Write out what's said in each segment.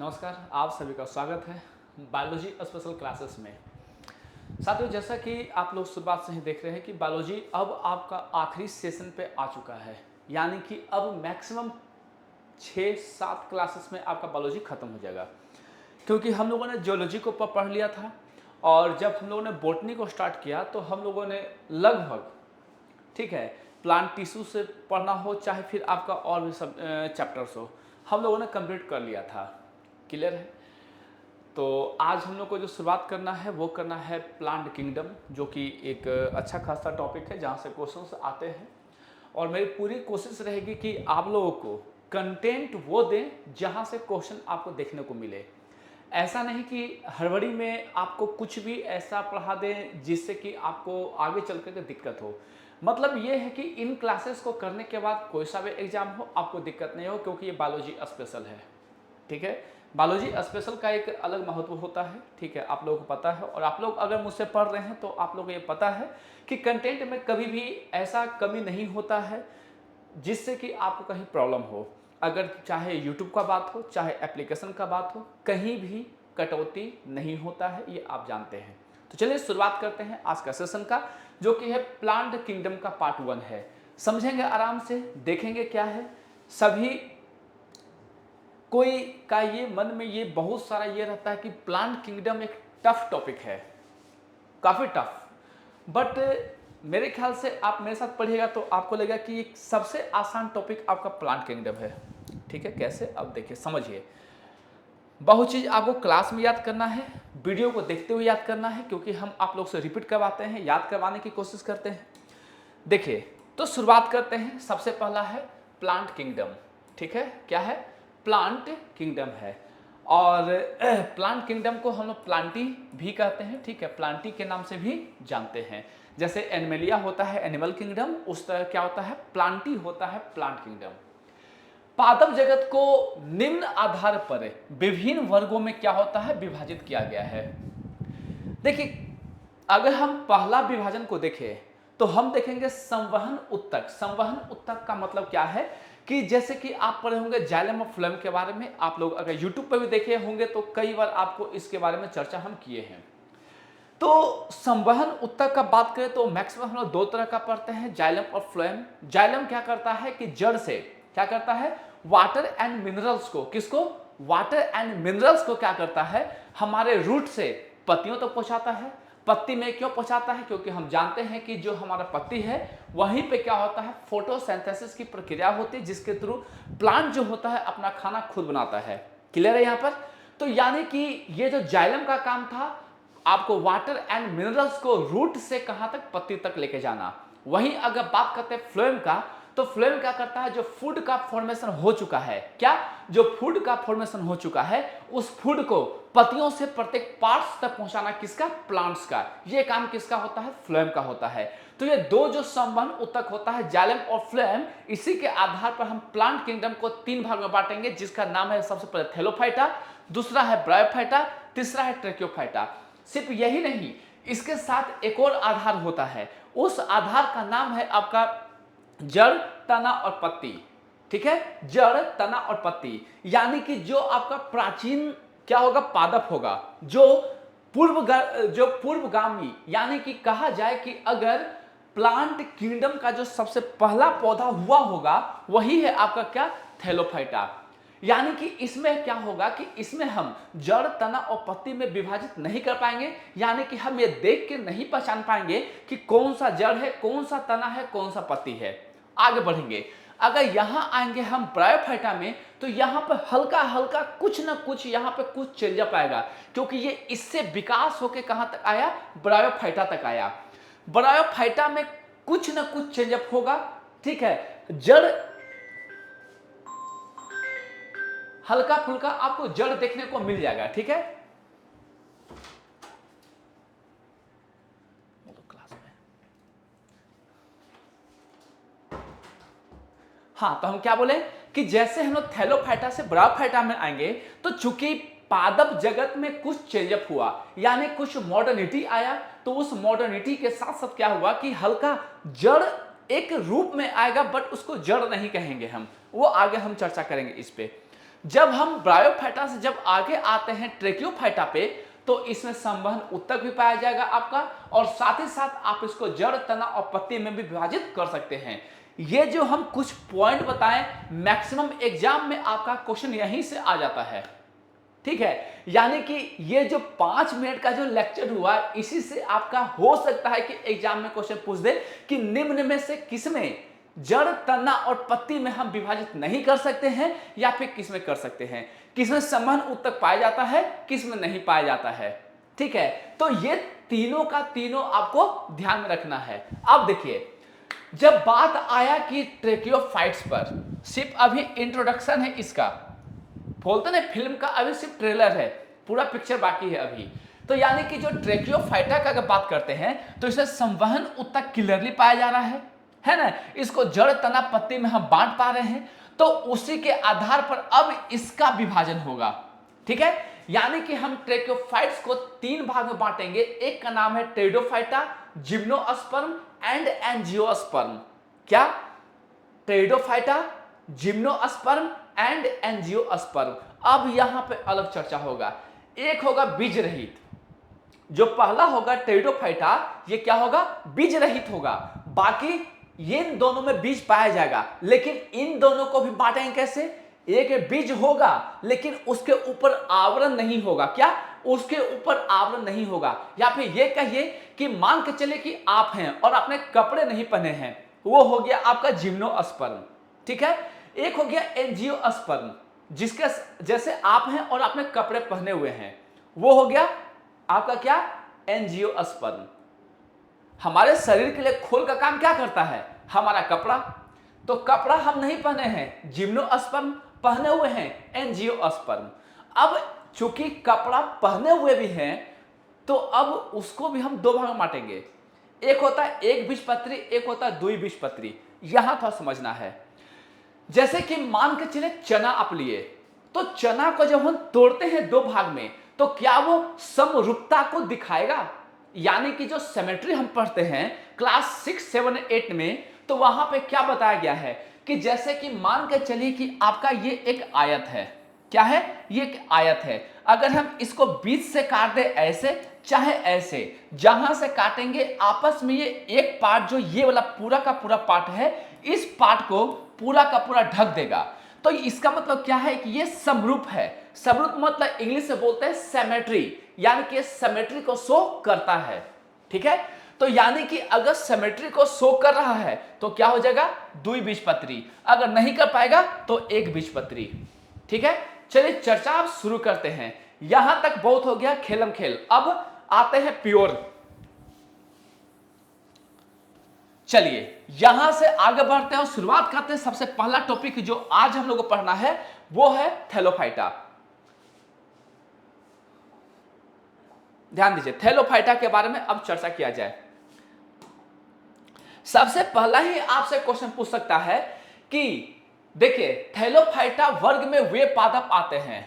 नमस्कार, आप सभी का स्वागत है बायोलॉजी स्पेशल क्लासेस में। साथियों, जैसा कि आप लोग शुरुआत से ही देख रहे हैं कि बायोलॉजी अब आपका आखिरी सेशन पे आ चुका है, यानी कि अब मैक्सिमम 6-7 क्लासेस में आपका बायोलॉजी खत्म हो जाएगा। क्योंकि हम लोगों ने जियोलॉजी को पढ़ लिया था और जब हम लोगों ने बॉटनी को स्टार्ट किया तो हम लोगों ने लगभग, ठीक है, प्लांट टिश्यू से पढ़ना हो चाहे फिर आपका और भी सब चैप्टर्स हो, हम लोगों ने कंप्लीट कर लिया था। क्लियर है? तो आज हम लोग को जो शुरुआत करना है वो करना है प्लांट किंगडम, जो कि एक अच्छा खासा टॉपिक है जहाँ से क्वेश्चंस आते हैं। और मेरी पूरी कोशिश रहेगी कि आप लोगों को कंटेंट वो दें जहाँ से क्वेश्चन आपको देखने को मिले। ऐसा नहीं कि हड़बड़ी में आपको कुछ भी ऐसा पढ़ा दें जिससे कि आपको आगे चल कर के दिक्कत हो। मतलब ये है कि इन क्लासेस को करने के बाद कोई सा भी एग्जाम हो आपको दिक्कत नहीं हो, क्योंकि ये बायोलॉजी स्पेशल है। ठीक है, बायोलॉजी स्पेशल का एक अलग महत्व होता है। ठीक है, आप लोगों को पता है, और आप लोग अगर मुझसे पढ़ रहे हैं तो आप लोगों को ये पता है कि कंटेंट में कभी भी ऐसा कमी नहीं होता है जिससे कि आपको कहीं प्रॉब्लम हो। अगर चाहे यूट्यूब का बात हो चाहे एप्लीकेशन का बात हो, कहीं भी कटौती नहीं होता है, ये आप जानते हैं। तो चलिए शुरुआत करते हैं आज का सेशन का, जो कि है प्लांट किंगडम का पार्ट 1 है। समझेंगे आराम से, देखेंगे क्या है। सभी कोई का ये मन में ये बहुत सारा ये रहता है कि प्लांट किंगडम एक टफ टॉपिक है, काफ़ी टफ। बट मेरे ख्याल से आप मेरे साथ पढ़िएगा तो आपको लगेगा कि एक सबसे आसान टॉपिक आपका प्लांट किंगडम है। ठीक है, कैसे? अब देखिए, समझिए। बहुत चीज़ आपको क्लास में याद करना है, वीडियो को देखते हुए याद करना है, क्योंकि हम आप लोग से रिपीट करवाते हैं, याद करवाने की कोशिश करते हैं। देखिए, तो शुरुआत करते हैं। सबसे पहला है प्लांट किंगडम। ठीक है, क्या है? प्लांट किंगडम है। और प्लांट किंगडम को हम लोग प्लांटी भी कहते हैं। ठीक है, प्लांटी के नाम से भी जानते हैं। जैसे एनिमलिया होता है एनिमल किंगडम, उस तरह क्या होता है, प्लांटी होता है प्लांट किंगडम। पादप जगत को निम्न आधार पर विभिन्न वर्गों में क्या होता है, विभाजित किया गया है। देखिए, अगर हम पहला विभाजन को देखें तो हम देखेंगे संवहन उत्तक। संवहन उत्तक का मतलब क्या है कि जैसे कि आप पढ़े होंगे जाइलम और फ्लोएम के बारे में, आप लोग अगर यूट्यूब पर भी देखे होंगे तो कई बार आपको इसके बारे में चर्चा हम किए हैं। तो संवहन उत्तक का बात करें तो मैक्सिमम हम लोग दो तरह का पढ़ते हैं, जाइलम और फ्लोएम। जाइलम क्या करता है कि जड़ से क्या करता है, वाटर एंड मिनरल्स को, किसको, वाटर एंड मिनरल्स को क्या करता है, हमारे रूट से पत्तियों तक पहुंचाता है। पत्ती में क्यों पहुंचाता है? क्योंकि हम जानते हैं कि जो हमारा पत्ती है वहीं पे क्या होता है, फोटोसिंथेसिस की प्रक्रिया होती है, जिसके थ्रू प्लांट जो होता है अपना खाना खुद बनाता है। क्लियर है यहाँ पर? तो यानी कि ये जो जाइलम का काम था, आपको वाटर एंड मिनरल्स को रूट से कहां तक, पत्ती तक लेके जाना। वहीं अगर बात करते हैं फ्लोएम का, तो फ्लोएम क्या करता है, जो फूड का फॉर्मेशन हो चुका है, क्या, जो फूड का फॉर्मेशन हो चुका है उस फूड को पत्तियों से प्रत्येक पार्ट्स तक पहुंचाना, किसका, प्लांट्स का। ये काम किसका होता है, फ्लोएम का होता है। तो ये दो जो संवहन उत्तक होता है, जाइलम और फ्लोएम, इसी के आधार पर हम प्लांट किंगडम को 3 भाग में बांटेंगे, जिसका नाम है सबसे पहले थैलोफाइटा, दूसरा है ब्रायोफाइटा, तीसरा है ट्रैकियोफाइटा। सिर्फ यही नहीं, इसके साथ एक और आधार होता है, उस आधार का नाम है आपका जड़, तना और पत्ती। ठीक है, जड़, तना और पत्ती, यानी कि जो आपका प्राचीन क्या होगा, पादप होगा, जो पूर्वगामी, यानी कि कहा जाए कि अगर प्लांट किंगडम का जो सबसे पहला पौधा हुआ होगा वही है आपका क्या, थैलोफाइटा। यानी कि इसमें क्या होगा कि इसमें हम जड़, तना और पत्ती में विभाजित नहीं कर पाएंगे, यानी कि हम ये देख के नहीं पहचान पाएंगे कि कौन सा जड़ है, कौन सा तना है, कौन सा पत्ती है। आगे बढ़ेंगे, अगर यहां आएंगे हम ब्रायोफाइटा में, तो यहां पर हल्का हल्का कुछ ना कुछ यहां पे कुछ चेंजअप आएगा, क्योंकि ये इससे विकास होकर कहां तक आया, ब्रायोफाइटा तक आया। ब्रायोफाइटा में कुछ ना कुछ चेंजअप होगा। ठीक है, जड़ हल्का फुल्का आपको जड़ देखने को मिल जाएगा। ठीक है, हाँ, तो हम क्या बोले कि जैसे हम लोग थैलोफाइटा से ब्रायोफाइटा में आएंगे, तो चूंकि पादप जगत में कुछ चेंजअप हुआ, यानी कुछ मॉडर्निटी आया, तो उस मॉडर्निटी के साथ साथ क्या हुआ कि हल्का जड़ एक रूप में आएगा, बट उसको जड़ नहीं कहेंगे हम, वो आगे हम चर्चा करेंगे इस पे। जब हम ब्रायोफाइटा से जब आगे आते हैं ट्रेकियोफाइटा पे, तो इसमें संवहन उत्तक भी पाया जाएगा आपका, और साथ ही साथ आप इसको जड़, तना और पत्ती में भी विभाजित कर सकते हैं। ये जो हम कुछ पॉइंट बताएं, मैक्सिमम एग्जाम में आपका क्वेश्चन यहीं से आ जाता है, ठीक है। यानी कि ये जो 5 मिनट का जो लेक्चर हुआ, इसी से आपका हो सकता है कि एग्जाम में क्वेश्चन पूछ दे कि निम्न में से किसमें जड़, तना और पत्ती में हम विभाजित नहीं कर सकते हैं, या फिर किसमें कर सकते हैं, किसमें संवहन उत्तक पाया जाता है, किसमें नहीं पाया जाता है, ठीक है। तो ये तीनों का तीनों आपको ध्यान में रखना है। अब देखिए, जब बात आया कि ट्रेकियोफाइट्स पर, सिर्फ अभी इंट्रोडक्शन है इसका, बोलते ना फिल्म का अभी सिर्फ ट्रेलर है, पूरा पिक्चर बाकी है अभी। तो यानी कि जो ट्रेकियोफाइटा का अगर बात करते हैं, तो इसमें संवहन उत्तक क्लियरली पाया जा रहा है ना। इसको जड़, तना, पत्ती में हम बांट पा रहे हैं, तो उसी के आधार पर अब इसका विभाजन होगा, ठीक है। यानी कि हम ट्रेकियोफाइट्स को 3 भाग में बांटेंगे। एक का नाम है टेरिडोफाइटा, जिम्नोस्पर्म एंड एंजियोस्पर्म। क्या? Pteridophyta, gymnosperm and angiosperm. अब यहां पे अलग चर्चा होगा। एक होगा बीज रहित, जो पहला होगा टेरिडोफाइटा, ये क्या होगा? बीज रहित होगा। बाकी ये इन दोनों में बीज पाया जाएगा, लेकिन इन दोनों को भी बांटेंगे कैसे? एक बीज होगा लेकिन उसके ऊपर आवरण नहीं होगा। क्या? उसके ऊपर आवरण नहीं होगा। या फिर ये कहिए कि मान के चले कि आप हैं और आपने कपड़े नहीं पहने हैं, वो हो गया आपका जिम्नोस्पर्म, ठीक है। एक हो गया एंजियोस्पर्म, जिसके जैसे आप हैं और आपने कपड़े पहने हुए हैं, वो हो गया आपका क्या? एंजियोस्पर्म। हमारे शरीर के लिए खोल का काम क्या करता है? हमारा कपड़ा। तो कपड़ा हम नहीं पहने हैं, जिम्नोस्पर्म पहने हुए हैं, एंजियोस्पर्म। अब चूंकि कपड़ा पहने हुए भी हैं, तो अब उसको भी हम 2 भाग में बांटेंगे। एक होता है एक बीजपत्री, एक होता है द्विबीजपत्री। यहां थोड़ा समझना है। जैसे कि मान के चले चना आप लिए, तो चना को जब हम तोड़ते हैं 2 भाग में, तो क्या वो समरूपता को दिखाएगा? यानी कि जो सिमेट्री हम पढ़ते हैं क्लास 6, 7, 8 में, तो वहां पे क्या बताया गया है कि जैसे कि मान के चलिए कि आपका ये एक आयत है। क्या है? ये एक आयत है। अगर हम इसको बीच से काट दे ऐसे चाहे ऐसे, जहां से काटेंगे आपस में ये एक पार्ट, जो ये वाला पूरा का पूरा पार्ट है, इस पार्ट को पूरा का पूरा ढक देगा। तो इसका मतलब क्या है कि ये समरूप है। समरूप मतलब इंग्लिश से बोलते हैं सिमेट्री, यानी कि सिमेट्री को शो करता है, ठीक है। तो यानी कि अगर सिमेट्री को शो कर रहा है तो क्या हो जाएगा? द्विबीजपत्री। अगर नहीं कर पाएगा तो एक बीजपत्री, ठीक है। चलिए चर्चा अब शुरू करते हैं। यहां तक बहुत हो गया खेलम खेल। अब आते हैं प्योर। चलिए यहां से आगे बढ़ते हैं और शुरुआत करते हैं। सबसे पहला टॉपिक जो आज हम लोग को पढ़ना है वो है थैलोफाइटा। ध्यान दीजिए, थैलोफाइटा के बारे में अब चर्चा किया जाए। सबसे पहला ही आपसे क्वेश्चन पूछ सकता है कि देखिए, थैलोफाइटा वर्ग में वे पादप आते हैं।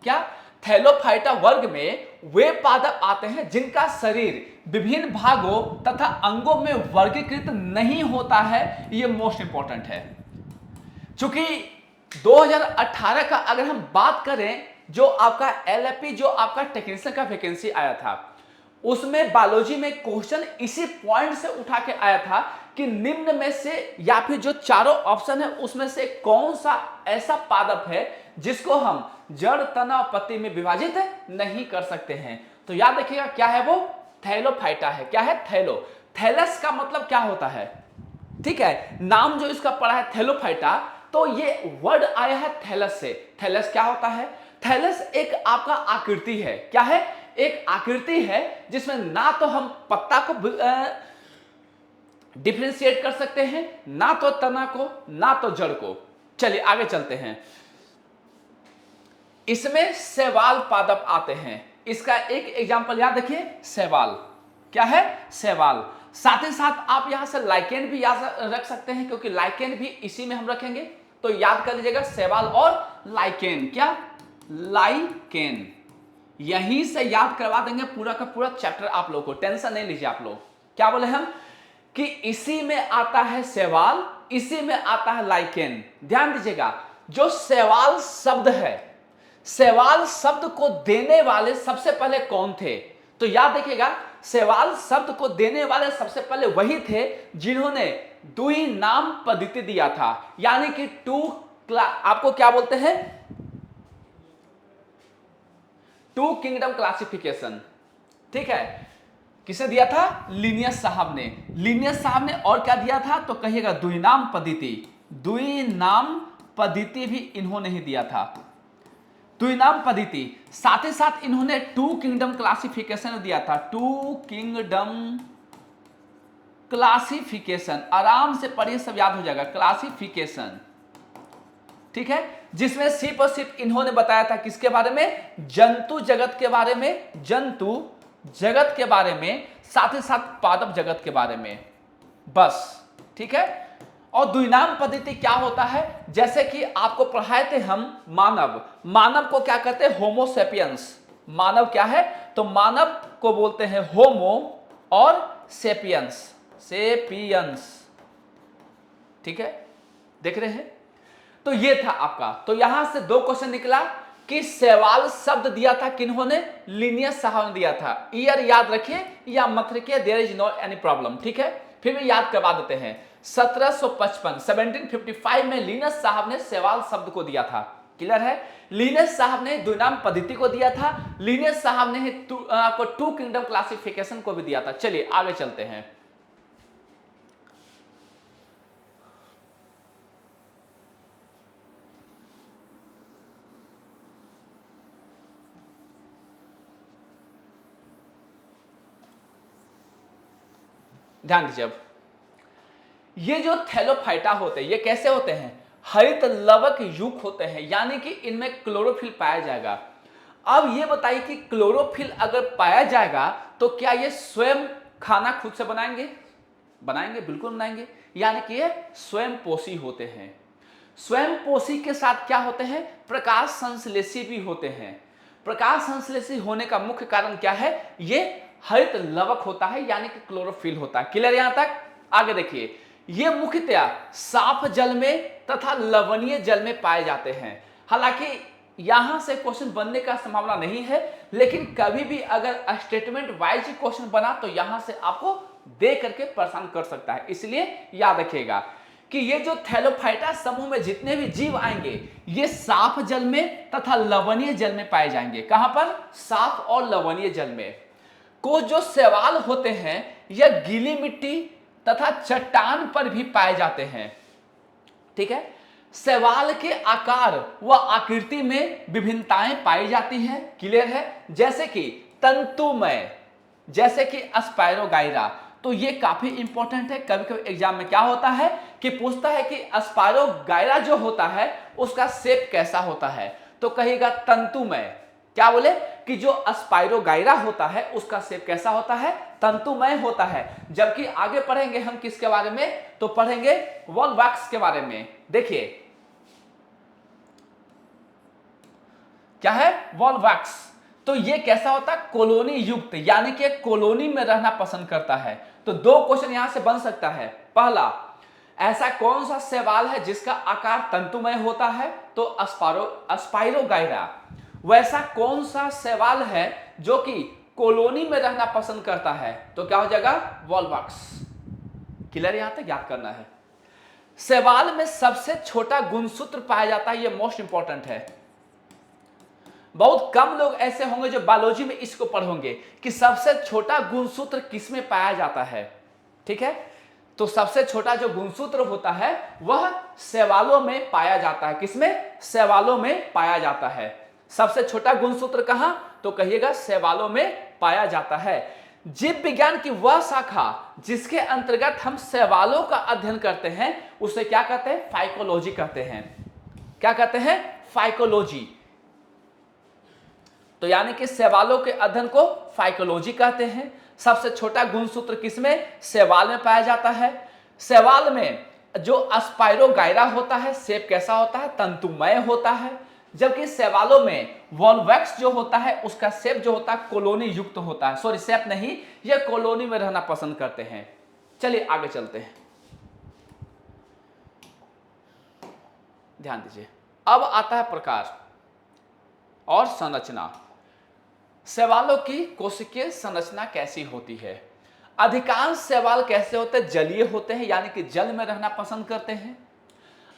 क्या? थैलोफाइटा वर्ग में वे पादप आते हैं जिनका शरीर विभिन्न भागों तथा अंगों में वर्गीकृत नहीं होता है। यह मोस्ट इंपॉर्टेंट है। चूंकि 2018 का अगर हम बात करें, जो आपका एलएपी, जो आपका टेक्नीशियन का वैकेंसी आया था, उसमें बायोलॉजी में क्वेश्चन इसी पॉइंट से उठा के आया था कि निम्न में से या फिर जो चारों ऑप्शन है उसमें से कौन सा ऐसा पादप है जिसको हम जड़, तना और पत्ती में विभाजित नहीं कर सकते हैं। तो याद रखिएगा क्या है वो? थैलोफाइटा है। क्या है? थैलो। थैलस का मतलब क्या होता है? ठीक है, नाम जो इसका पड़ा है थैलोफाइटा, तो ये वर्ड आया है थैलस से। थैलस क्या होता है? थैलस एक आपका आकृति है। क्या है? एक आकृति है जिसमें ना तो हम पत्ता को डिफरेंशिएट कर सकते हैं, ना तो तना को, ना तो जड़ को। चलिए आगे चलते हैं। इसमें शैवाल पादप आते हैं। इसका एक एग्जांपल याद रखिए, शैवाल। क्या है? शैवाल। साथ ही साथ आप यहां से लाइकेन भी याद रख सकते हैं, क्योंकि लाइकेन भी इसी में हम रखेंगे। तो याद कर लीजिएगा शैवाल और लाइकेन। क्या? लाइकेन। यहीं से याद करवा देंगे पूरा का पूरा चैप्टर आप लोगों को, टेंशन नहीं लीजिए आप लोग। क्या बोले हम? कि इसी में आता है शैवाल, इसी में आता है लाइकेन। ध्यान दीजिएगा, जो शैवाल शब्द है, शैवाल शब्द को देने वाले सबसे पहले कौन थे? तो याद रखिएगा, शैवाल शब्द को देने वाले सबसे पहले वही थे जिन्होंने द्वि नाम पद्धति दिया था, यानी कि आपको क्या बोलते हैं, टू किंगडम क्लासिफिकेशन। ठीक है, किसने दिया था? लिनियस साहब ने। लिनियस साहब ने और क्या दिया था? तो कहिएगा द्विनाम पद्धति। द्विनाम पद्धति भी इन्होंने ही दिया था, द्विनाम पद्धति। साथ ही साथ इन्होंने टू किंगडम क्लासिफिकेशन दिया था, टू किंगडम क्लासिफिकेशन। आराम से पढ़िए, सब याद हो जाएगा, क्लासिफिकेशन। ठीक है, जिसमें सिर्फ और सिर्फ इन्होंने बताया था किसके बारे में? जंतु जगत के बारे में, जंतु जगत के बारे में, साथ ही साथ पादप जगत के बारे में, बस। ठीक है, और द्विनाम पद्धति क्या होता है? जैसे कि आपको पढ़ाए थे हम मानव, मानव को क्या कहते हैं? होमो सेपियंस। मानव क्या है? तो मानव को बोलते हैं होमो और सेपियंस, सेपियंस। ठीक है, देख रहे हैं? तो ये था आपका। तो यहां से दो क्वेश्चन निकला कि शैवाल शब्द दिया था किन्होंने? लिनियस साहब ने दिया था। ईयर याद रखिए या मत रखिए, there is no any problem. ठीक है, फिर भी याद करवा देते हैं। 1755 में लिनियस साहब ने शैवाल शब्द को दिया था। क्लियर है? लिनियस साहब ने द्विनाम पद्धति को दिया था, लिनियस साहब ने आपको टू किंगडम क्लासिफिकेशन को भी दिया था। चलिए आगे चलते हैं। ध्यान दीजिए, अब ये जो थैलोफाइटा होते हैं, ये कैसे होते हैं? हरित लवक युक्त होते हैं, यानी कि इनमें क्लोरोफिल पाया जाएगा। अब ये बताइए कि क्लोरोफिल अगर पाया जाएगा तो क्या ये स्वयं खाना खुद से बनाएंगे? बनाएंगे, बिल्कुल बनाएंगे। यानी कि ये स्वयं पोषी होते हैं। स्वयं पोषी के साथ क्या होते हैं? प्रकाश संश्लेषी भी होते हैं। प्रकाश संश्लेषी होने का मुख्य कारण क्या है? ये हरित लवक होता है, यानी कि क्लोरोफिल होता है। क्लियर यहां तक? आगे देखिए, ये मुख्यतया साफ जल में तथा लवणीय जल में पाए जाते हैं। हालांकि यहां से क्वेश्चन बनने का संभावना नहीं है, लेकिन कभी भी अगर स्टेटमेंट वाइज क्वेश्चन बना तो यहां से आपको दे करके परेशान कर सकता है। इसलिए याद रखिएगा कि ये जो थैलोफाइटा समूह में जितने भी जीव आएंगे, ये साफ जल में तथा लवणीय जल में पाए जाएंगे। कहां पर? साफ और लवणीय जल में। को जो शैवाल होते हैं, यह गीली मिट्टी तथा चट्टान पर भी पाए जाते हैं। ठीक है, शैवाल के आकार व आकृति में विभिन्नताएं पाई जाती हैं। क्लियर है? जैसे कि तंतुमय, जैसे कि स्पायरोगाइरा। तो ये काफी इंपॉर्टेंट है। कभी कभी एग्जाम में क्या होता है कि पूछता है कि स्पायरोगाइरा जो होता है उसका शेप कैसा होता है? तो कहिएगा तंतुमय। क्या बोले? कि जो स्पायरोगाइरा होता है उसका शेप कैसा होता है? तंतुमय होता है। जबकि आगे पढ़ेंगे हम किसके बारे में? तो पढ़ेंगे वॉल्वैक्स के बारे में। देखिए क्या है? वॉल्वैक्स। तो ये कैसा होता है? कॉलोनी युक्त, यानी कि कॉलोनी में रहना पसंद करता है। तो दो क्वेश्चन यहां से बन सकता है। पहला, ऐसा कौन सा शैवाल है जिसका आकार तंतुमय होता है? तो स्पायरोगाइरा। वैसा कौन सा शैवाल है जो कि कॉलोनी में रहना पसंद करता है? तो क्या हो जाएगा? वॉल्वैक्स। क्लियर? यहां तक याद करना है। शैवाल में सबसे छोटा गुणसूत्र पाया जाता है, यह मोस्ट इंपॉर्टेंट है। बहुत कम लोग ऐसे होंगे जो बायोलॉजी में इसको पढ़ोगे कि सबसे छोटा गुणसूत्र किसमें पाया जाता है। ठीक है, तो सबसे छोटा जो गुणसूत्र होता है वह शैवालों में पाया जाता है। किसमें? शैवालों में पाया जाता है। सबसे छोटा गुणसूत्र कहां? तो कहिएगा शैवालों में पाया जाता है। जीव विज्ञान की वह शाखा जिसके अंतर्गत हम शैवालों का अध्ययन करते हैं उसे क्या कहते हैं? फाइकोलॉजी कहते हैं। क्या कहते हैं? फाइकोलॉजी। तो यानी कि शैवालों के अध्ययन को फाइकोलॉजी कहते हैं। सबसे छोटा गुणसूत्र किसमें? शैवाल में पाया जाता है। शैवाल में जो स्पायरोगाइरा होता है, शेप कैसा होता है? तंतुमय होता है। जबकि शैवालों में वॉल्वैक्स जो होता है उसका शेप जो होता है कॉलोनी युक्त होता है। सॉरी, शेप नहीं, ये कॉलोनी में रहना पसंद करते हैं। चलिए आगे चलते हैं, ध्यान दीजिए। अब आता है प्रकार और संरचना। शैवालों की कोशिकीय संरचना कैसी होती है? अधिकांश शैवाल कैसे होते हैं? जलीय होते हैं, यानी कि जल में रहना पसंद करते हैं।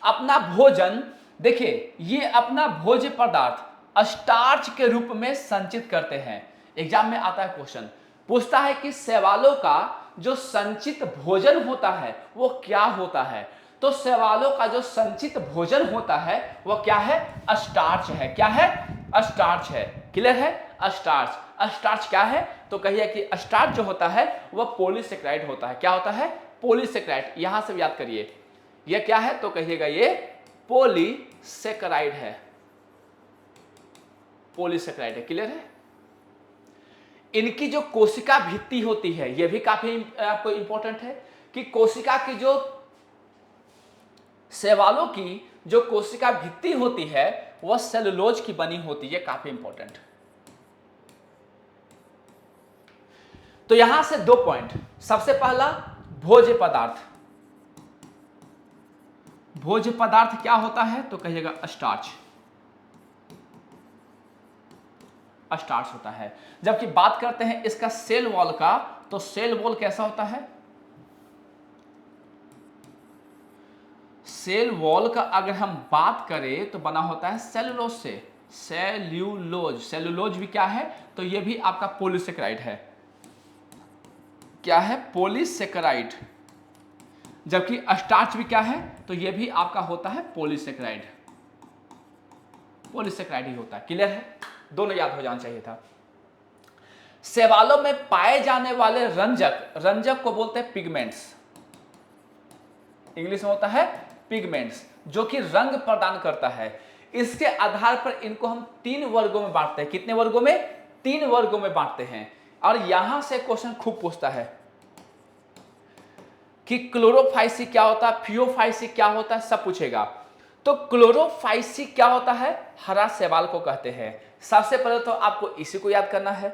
अपना भोजन, देखिए ये अपना भोज्य पदार्थ स्टार्च के रूप में संचित करते हैं। एग्जाम में आता है क्वेश्चन, पूछता है कि शैवालों का जो संचित भोजन होता है वो क्या होता है? तो शैवालों का जो संचित भोजन होता है वो क्या है? स्टार्च है। क्या है? स्टार्च है। क्लियर है? स्टार्च। स्टार्च क्या है? तो कहिए कि स्टार्च जो होता है वह पॉलीसेकेराइड होता है। क्या होता है? पॉलीसेकेराइड। यहां से याद करिए, ये क्या है? तो कहिएगा ये पॉलीसेकेराइड है। पॉलीसेकेराइड है। क्लियर है? इनकी जो कोशिका भित्ति होती है यह भी काफी आपको इंपॉर्टेंट है कि कोशिका की जो शैवालों की जो कोशिका भित्ति होती है वह सेलुलोज की बनी होती है। काफी इंपॉर्टेंट। तो यहां से 2 पॉइंट। सबसे पहला, भोज्य पदार्थ। भोज्य पदार्थ क्या होता है? तो कहिएगा स्टार्च। स्टार्च होता है। जबकि बात करते हैं इसका सेल वॉल का, तो सेल वॉल कैसा होता है? सेल वॉल का अगर हम बात करें तो बना होता है सेलुलोज से। सेल्यूलोज। सेलुलोज भी क्या है? तो ये भी आपका पॉलीसेकेराइड है। क्या है? पॉलीसेकेराइड। जबकि स्टार्च भी क्या है? तो ये भी आपका होता है पॉलीसेकेराइड। पॉलीसेकेराइड ही होता है। क्लियर है? दोनों याद हो जाना चाहिए था। शैवालों में पाए जाने वाले रंजक, रंजक को बोलते हैं पिगमेंट्स। इंग्लिश में होता है पिगमेंट्स, जो कि रंग प्रदान करता है। इसके आधार पर इनको हम 3 वर्गों में बांटते हैं। कितने वर्गों में? 3 वर्गों में बांटते हैं। और यहां से क्वेश्चन खूब पूछता है कि क्लोरोफाइसी क्या होता है, फियोफाइसी क्या होता है, सब पूछेगा। तो क्लोरोफाइसी क्या होता है? हरा शैवाल को कहते हैं। सबसे पहले तो आपको इसी को याद करना है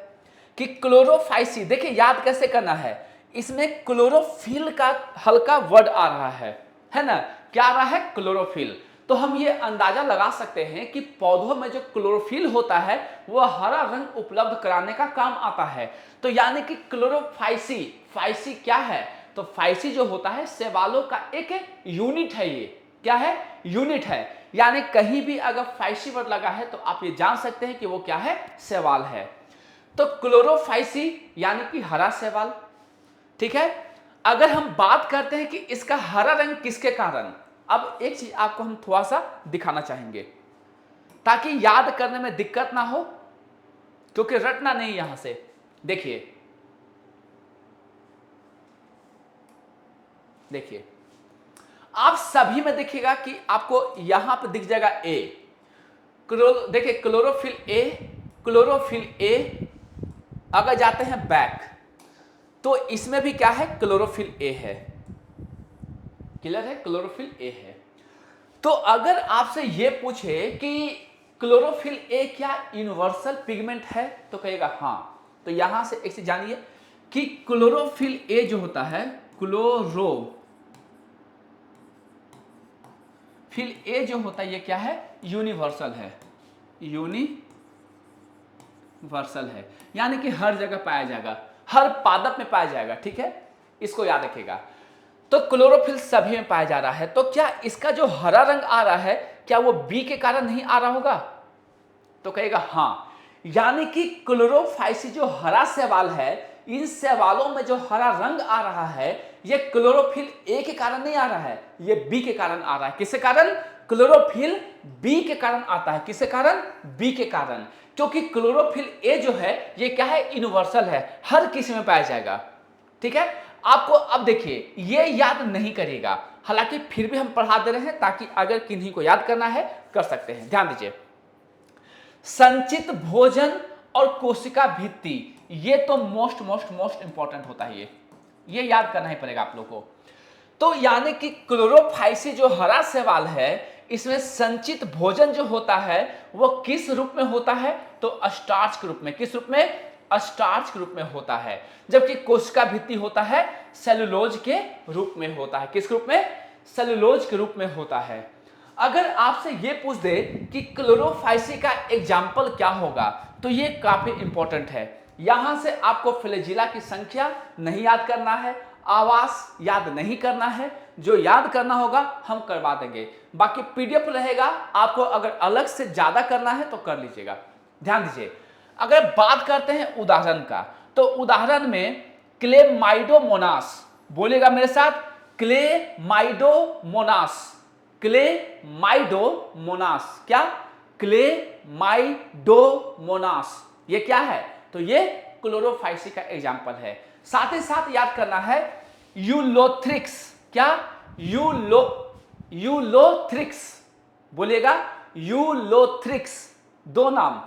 कि क्लोरोफाइसी, देखिए याद कैसे करना है, इसमें क्लोरोफिल का हल्का वर्ड आ रहा है ना? क्या आ रहा है? क्लोरोफिल। तो हम ये अंदाजा लगा सकते हैं कि पौधों में जो क्लोरोफिल होता है वह हरा रंग उपलब्ध कराने का काम आता है। तो यानी कि क्लोरोफाइसी, फाइसी क्या है? तो फाइसी जो होता है शैवालों का एक यूनिट है। ये क्या है? यूनिट है। यानी कहीं भी अगर फाइसी वर्ड लगा है तो आप ये जान सकते हैं कि वो क्या है? शैवाल है। तो क्लोरोफाइसी यानी कि हरा शैवाल। ठीक है? अगर हम बात करते हैं कि इसका हरा रंग किसके कारण, अब एक चीज आपको हम थोड़ा सा दिखाना चाहेंगे ताकि याद करने में दिक्कत ना हो, क्योंकि रटना नहीं यहां से। देखिए देखिए आप सभी में देखिएगा कि आपको यहां पर दिख जाएगा ए। देखिए क्लोरोफिल ए, क्लोरोफिल ए। अगर जाते हैं बैक तो इसमें भी क्या है? क्लोरोफिल ए है। क्लियर है? क्लोरोफिल ए है। तो अगर आपसे यह पूछे कि क्लोरोफिल ए क्या यूनिवर्सल पिगमेंट है, तो कहेगा हां। तो यहां से एक चीज जानिए कि क्लोरोफिल ए जो होता है, क्लोरोफिल ए जो होता है ये क्या है? यूनिवर्सल है। यूनिवर्सल है यानी कि हर जगह पाया जाएगा, हर पादप में पाया जाएगा। ठीक है? इसको याद रखिएगा। तो क्लोरोफिल सभी में पाया जा रहा है। तो क्या इसका जो हरा रंग आ रहा है क्या वो बी के कारण नहीं आ रहा होगा? तो कहेगा हां। यानी कि क्लोरोफाइसी जो हरा शैवाल है, इन शैवालों में जो हरा रंग आ रहा है ये क्लोरोफिल ए के कारण नहीं आ रहा है, ये बी के कारण आ रहा है। किसके कारण? क्लोरोफिल बी के कारण आता है। किसके कारण? बी के कारण। क्योंकि क्लोरोफिल ए जो है ये क्या है? यूनिवर्सल है, हर किसी में पाया जाएगा। ठीक है? आपको अब देखिए ये याद नहीं करेगा, हालांकि फिर भी हम पढ़ा दे रहे हैं ताकि अगर किन्हीं को याद करना है कर सकते हैं। ध्यान दीजिए, संचित भोजन और कोशिका भित्ति, ये तो मोस्ट इंपॉर्टेंट होता है। ये याद करना ही पड़ेगा आप लोगों को। तो यानी कि क्लोरोफाइसी जो हरा शैवाल है इसमें संचित भोजन जो होता है वो किस रूप में होता है? तो स्टार्च के रूप में। किस रूप में? स्टार्च के रूप में होता है। जबकि कोशिका भित्ति होता है सेलुलोज के रूप में होता है। किस रूप में? सेलुलोज के रूप में होता है। अगर आपसे ये पूछ दे कि क्लोरोफाइसी का एग्जाम्पल क्या होगा, तो ये काफी इंपॉर्टेंट है। यहां से आपको फ्लैजिला की संख्या नहीं याद करना है, आवास याद नहीं करना है, जो याद करना होगा हम करवा देंगे। बाकी पीडीएफ रहेगा, आपको अगर अलग से ज्यादा करना है तो कर लीजिएगा। ध्यान दीजिए, अगर बात करते हैं उदाहरण का, तो उदाहरण में क्लेमाइडोमोनास, बोलेगा मेरे साथ, क्लेमाइडोमोनास, क्लेमाइडोमोनास, क्या? क्लेमाइडोमोनास, ये क्या है? तो ये क्लोरोफाइसी का एग्जाम्पल है। साथ ही साथ याद करना है यूलोथ्रिक्स, क्या? यूलोथ्रिक्स, बोलेगा यूलोथ्रिक्स, दो नाम,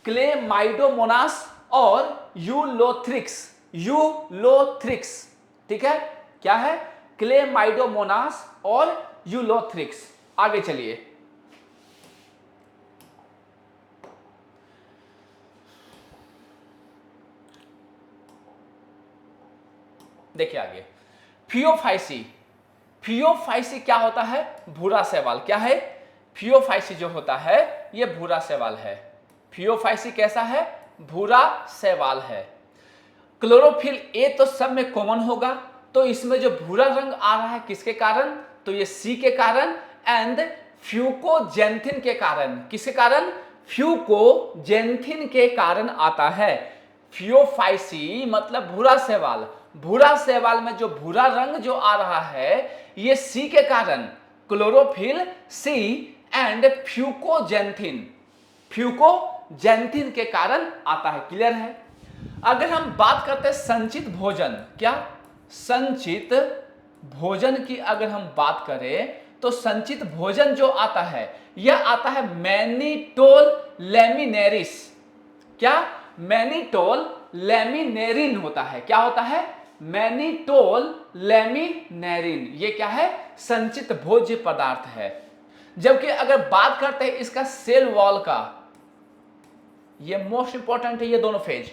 क्लेमाइडोमोनास और यूलोथ्रिक्स, यूलोथ्रिक्स, ठीक है? क्या है? क्लेमाइडोमोनास और यूलोथ्रिक्स। आगे चलिए, देखिए आगे, फियोफाइसी। फियोफाइसी क्या होता है? भूरा शैवाल। क्या है? फियोफाइसी जो होता है ये भूरा शैवाल है। फियोफाइसी कैसा है? भूरा शैवाल है। क्लोरोफिल ए तो सब में कॉमन होगा, तो इसमें जो भूरा रंग आ रहा है किसके कारण? तो ये सी के कारण एंड फ्यूकोजेंथिन के कारण। किसके कारण? फ्यूकोजेंथिन के कारण आता है। फियोफाइसी मतलब भूरा शैवाल। भूरा शैवाल में जो भूरा रंग जो आ रहा है ये सी के कारण, chlorophyll C and fucoxanthin, fucoxanthin के कारण आता है। क्लियर है? अगर हम बात करते हैं संचित भोजन, क्या? संचित भोजन की अगर हम बात करें तो संचित भोजन जो आता है यह आता है मैनिटोल लैमिनेरिस। क्या? मैनिटोल लैमिनेरिन होता है। क्या होता है? मैनिटोल लैमिनेरिन। ये क्या है? संचित भोज्य पदार्थ है। जबकि अगर बात करते हैं इसका सेल वॉल का, ये मोस्ट इंपॉर्टेंट है, ये दोनों फेज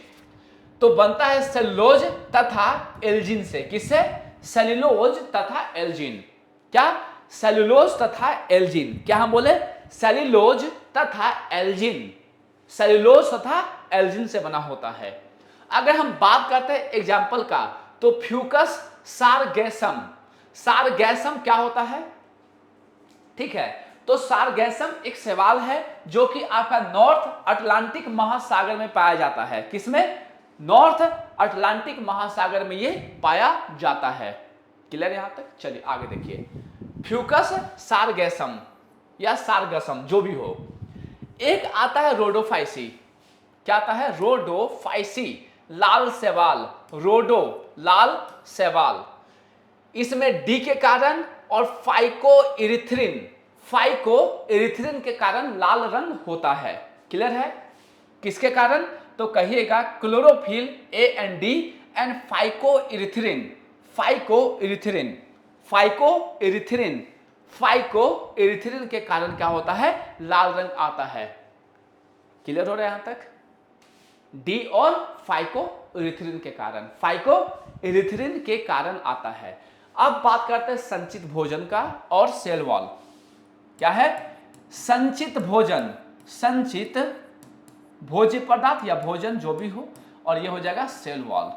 तो बनता है सेलुलोज तथा एल्जिन से। किससे? सेलुलोज तथा एल्जिन। क्या? सेलुलोज तथा एल्जिन। क्या हम बोले? सेलुलोज तथा एल्जिन, सेलुलोज तथा एल्जिन से बना होता है। अगर हम बात करते हैं एग्जाम्पल का, तो फ्यूकस सारगैसम। सारगैसम क्या होता है? ठीक है, तो सारगैसम एक शैवाल है जो कि आपका नॉर्थ अटलांटिक महासागर में पाया जाता है। किसमें? नॉर्थ अटलांटिक महासागर में ये पाया जाता है। क्लियर यहां तक? चलिए आगे देखिए, फ्यूकस सारगैसम या सारगसम जो भी हो। एक आता है रोडोफाइसी। क्या आता है? रोडोफाइसी, लाल शैवाल, रोडो लाल शैवाल। इसमें डी के कारण और फाइकोइरिथ्रिन, फाइकोइरिथ्रिन के कारण लाल रंग होता है। क्लियर है? किसके कारण? तो कहिएगा chlorophyll a and d and phycoerythrin, phycoerythrin, phycoerythrin, phycoerythrin के कारण क्या होता है? लाल रंग आता है। क्लियर हो रहा है यहां तक? डी और फाइकोइरिथ्रिन के कारण, फाइकोइरिथ्रिन के कारण आता है। अब बात करते हैं संचित भोजन का और सेल वॉल। क्या है? संचित भोजन, संचित भोज्य पदार्थ या भोजन जो भी हो, और ये हो जाएगा सेल वॉल,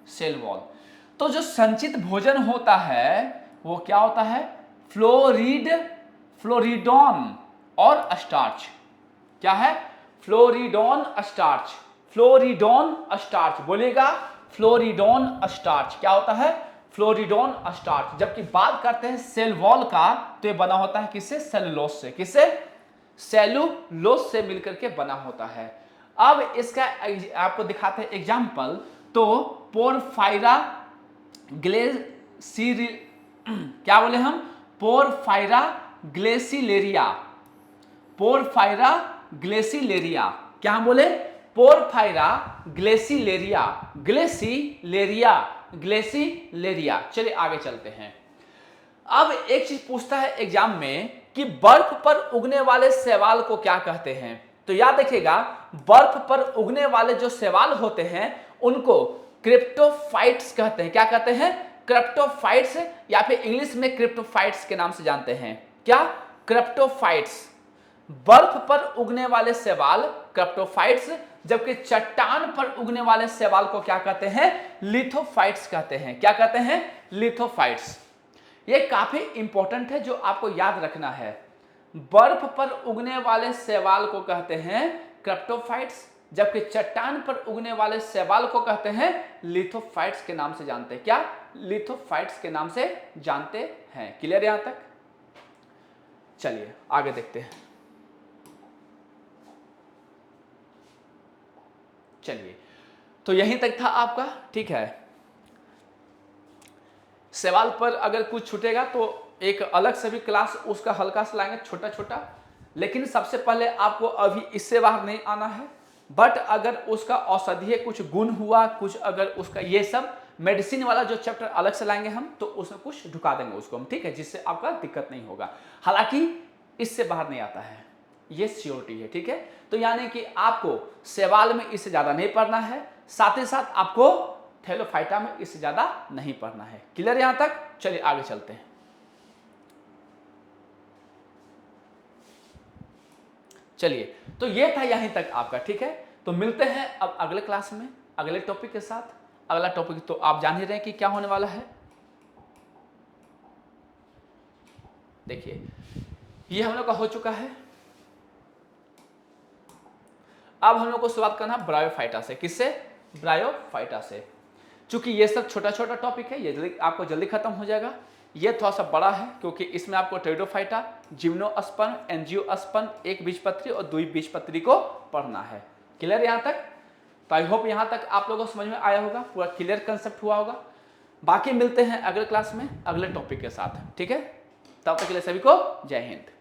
सेल वॉल। तो जो संचित भोजन होता है वो क्या होता है? फ्लोरिड, फ्लोरिडोन और स्टार्च। क्या है? फ्लोरिडोन स्टार्च, फ्लोरिडोन स्टार्च, बोलेगा फ्लोरिडोन स्टार्च। क्या होता है? फ्लोरिडोन स्टार्च। जबकि बात करते हैं सेल वॉल का, तो ये बना होता है किससे? सेलुलोज से। किससे? सेलुलोज से मिलकर के बना होता है। अब इसका आपको दिखाते हैं एग्जांपल। तो पोरफायरा ग्लेसिरी, क्या बोले हम? Porphyra Gracilaria, Porphyra Gracilaria. क्या हम बोले? Porphyra Gracilaria, Gracilaria, Gracilaria. चलिए आगे चलते हैं। अब एक चीज पूछता है एग्जाम में कि बर्फ पर उगने वाले शैवाल को क्या कहते हैं? तो याद रखिएगा, बर्फ पर उगने वाले जो शैवाल होते हैं उनको क्रिप्टोफाइट्स कहते हैं। क्या कहते हैं? क्रिप्टोफाइट्स या फिर इंग्लिश में क्रिप्टोफाइट्स के नाम से जानते हैं। क्या? क्रिप्टोफाइट्स, बर्फ पर उगने वाले शैवाल क्रिप्टोफाइट्स, जबकि चट्टान पर उगने वाले शैवाल को क्या कहते हैं? लिथोफाइट्स कहते हैं। क्या कहते हैं? लिथोफाइट्स। ये काफी इंपॉर्टेंट है जो आपको याद रखना है। बर्फ पर उगने वाले शैवाल को कहते हैं क्रिप्टोफाइट्स, जबकि चट्टान पर उगने वाले शैवाल को कहते हैं लिथोफाइट्स के नाम से जानते हैं। क्या? लिथोफाइट्स के नाम से जानते हैं। क्लियर यहां तक? चलिए आगे देखते हैं। चलिए, तो यहीं तक था आपका, ठीक है। सवाल पर अगर कुछ छूटेगा तो एक अलग से भी क्लास उसका हल्का सा लाएंगे, छोटा छोटा। लेकिन सबसे पहले आपको अभी इससे बाहर नहीं आना है। बट अगर उसका औषधीय कुछ गुण हुआ, कुछ अगर उसका ये सब मेडिसिन वाला जो चैप्टर अलग से लाएंगे हम, तो उसमें कुछ ढुका देंगे उसको हम, ठीक है, जिससे आपका दिक्कत नहीं होगा। हालांकि इससे बाहर नहीं आता है, ये श्योरिटी है, ठीक है। तो यानी कि आपको सवाल में इससे ज्यादा नहीं पढ़ना है, साथ ही साथ आपको थैलोफाइटा में इससे ज्यादा नहीं पढ़ना है। क्लियर यहां तक? चलिए आगे चलते हैं। चलिए, तो ये था यहीं तक आपका, ठीक है। तो मिलते हैं अब अगले क्लास में अगले टॉपिक के साथ। अगला टॉपिक तो आप जान ही रहे हैं कि क्या होने वाला है। देखिए, ये हम लोग का हो चुका है। अब हम लोग को शुरुआत करना है ब्रायोफाइटा से। किससे? ब्रायोफाइटा से। चूंकि ये सब छोटा छोटा टॉपिक है, ये जल्दी आपको जल्दी खत्म हो जाएगा। ये थोड़ा सा बड़ा है क्योंकि इसमें आपको टेरिडोफाइटा, जिम्नोस्पर्म, एंजियोस्पर्म, एक बीजपत्री और द्विबीजपत्री को पढ़ना है। क्लियर यहां तक? तो आई होप यहां तक आप लोगों को समझ में आया होगा, पूरा क्लियर कंसेप्ट हुआ होगा। बाकी मिलते हैं अगले क्लास में अगले टॉपिक के साथ, ठीक है। तब तक के लिए सभी को जय हिंद।